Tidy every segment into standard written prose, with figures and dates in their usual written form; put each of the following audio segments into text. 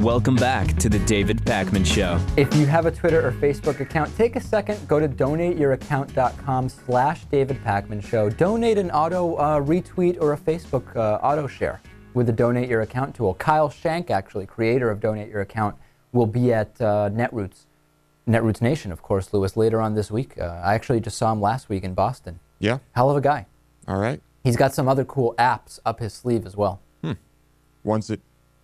Welcome back to the David Pakman Show. If you have a Twitter or Facebook account, take a second, go to donateyouraccount.com/David Pakman Show. Donate an auto retweet or a Facebook auto share with the Donate Your Account tool. Kyle Shank, actually, creator of Donate Your Account, will be at Netroots Nation, of course, Lewis, later on this week. I actually just saw him last week in Boston. Yeah? Hell of a guy. All right. He's got some other cool apps up his sleeve as well. Ones that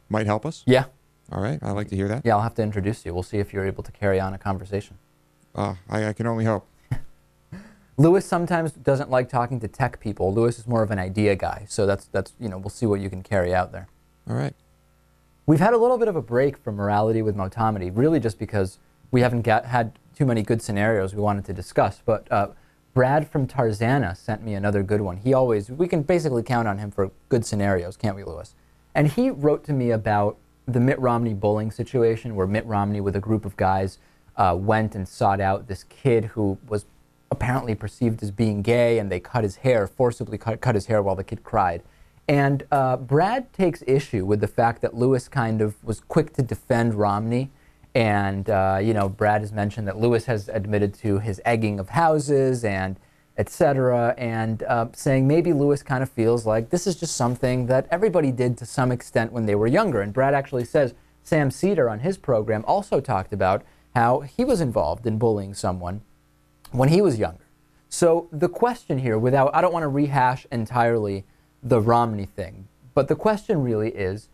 might help us? Yeah. All right. I'd like to hear that. Yeah, I'll have to introduce you. We'll see if you're able to carry on a conversation. I can only hope. Lewis sometimes doesn't like talking to tech people. Lewis is more of an idea guy. So that's we'll see what you can carry out there. All right. We've had a little bit of a break from morality with Motamedi, really just because we haven't had too many good scenarios we wanted to discuss. But Brad from Tarzana sent me another good one. We can basically count on him for good scenarios, can't we, Lewis? And he wrote to me about the Mitt Romney bullying situation, where Mitt Romney with a group of guys went and sought out this kid who was apparently perceived as being gay, and they forcibly cut his hair while the kid cried. And Brad takes issue with the fact that Lewis kind of was quick to defend Romney. And, Brad has mentioned that Lewis has admitted to his egging of houses and et cetera, and saying maybe Lewis kind of feels like this is just something that everybody did to some extent when they were younger. And Brad actually says Sam Cedar on his program also talked about how he was involved in bullying someone when he was younger. So the question here, I don't want to rehash entirely the Romney thing, but the question really is,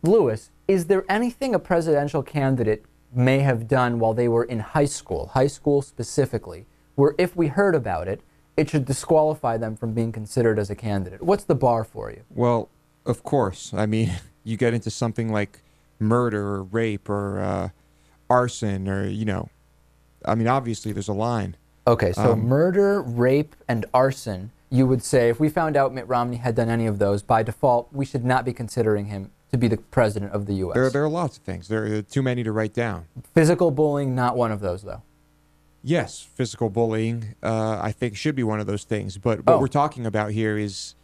Lewis, is there anything a presidential candidate may have done while they were in high school specifically, where if we heard about it, it should disqualify them from being considered as a candidate? What's the bar for you? Well, of course. I mean, you get into something like murder or rape or arson or, obviously there's a line. Okay, so murder, rape, and arson, you would say if we found out Mitt Romney had done any of those, by default, we should not be considering him to be the president of the U.S. There are lots of things. There are too many to write down. Physical bullying, not one of those, though. Yes, physical bullying, I think, should be one of those things. But what we're talking about here is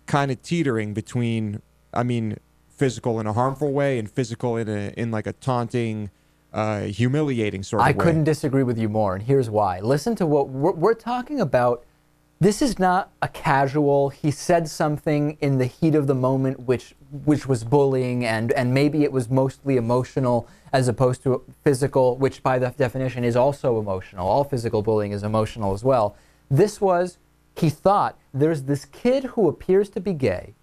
kind of teetering between, physical in a harmful way and physical in like a taunting, humiliating sort of way. I couldn't disagree with you more, and here's why. Listen to what we're talking about. This is not a casual, he said something in the heat of the moment which was bullying, and maybe it was mostly emotional as opposed to physical, which by the definition is also emotional. All physical bullying is emotional as well. This was, he thought, there's this kid who appears to be gay,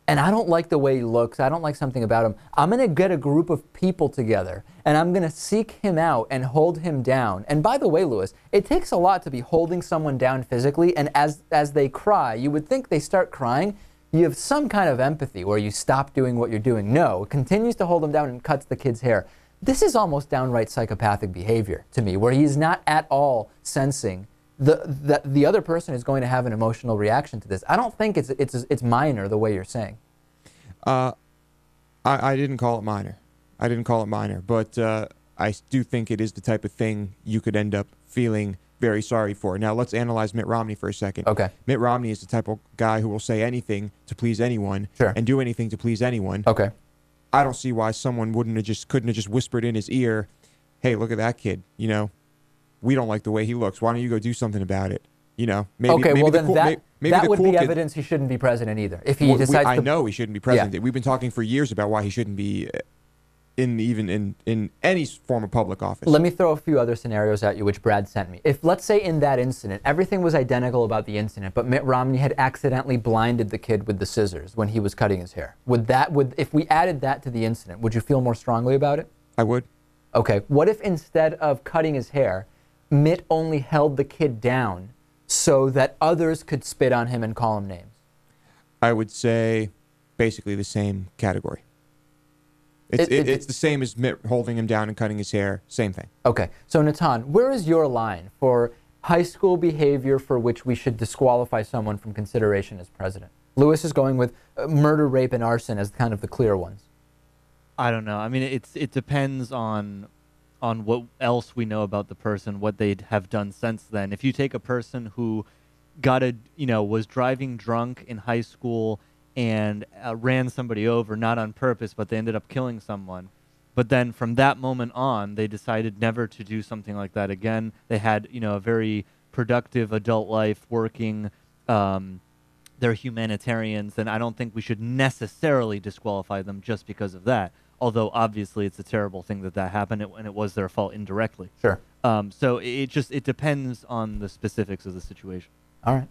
and I don't like the way he looks, I don't like something about him. I'm going to get a group of people together, and I'm going to seek him out and hold him down. And by the way, Lewis, it takes a lot to be holding someone down physically, and as they cry, you would think they start crying, you have some kind of empathy where you stop doing what you're doing. No, it continues to hold them down and cuts the kid's hair. This is almost downright psychopathic behavior to me, where he's not at all sensing that the other person is going to have an emotional reaction to this. I don't think it's minor the way you're saying. I didn't call it minor. But I do think it is the type of thing you could end up feeling very sorry for. Now, let's analyze Mitt Romney for a second. Okay. Mitt Romney is the type of guy who will say anything to please anyone and do anything to please anyone. Okay. I don't see why someone couldn't have just whispered in his ear, hey, look at that kid. We don't like the way he looks. Why don't you go do something about it? Maybe that would be evidence he shouldn't be president either. If he decides I know he shouldn't be president. Yeah. We've been talking for years about why he shouldn't be in any form of public office. Let me throw a few other scenarios at you, which Brad sent me. If, let's say, in that incident, everything was identical about the incident, but Mitt Romney had accidentally blinded the kid with the scissors when he was cutting his hair, if we added that to the incident, would you feel more strongly about it? I would. Okay. What if instead of cutting his hair, Mitt only held the kid down so that others could spit on him and call him names? I would say basically the same category. It's the same as Mitt holding him down and cutting his hair. Same thing. Okay. So, Natan, where is your line for high school behavior for which we should disqualify someone from consideration as president? Lewis is going with murder, rape, and arson as kind of the clear ones. I don't know. I mean, it depends on what else we know about the person, what they'd have done since then. If you take a person who was driving drunk in high school and ran somebody over, not on purpose, but they ended up killing someone, But then from that moment on, they decided never to do something like that again. They had, a very productive adult life working. They're humanitarians, and I don't think we should necessarily disqualify them just because of that. Although obviously it's a terrible thing that happened, and it was their fault indirectly. Sure. So it depends on the specifics of the situation. All right.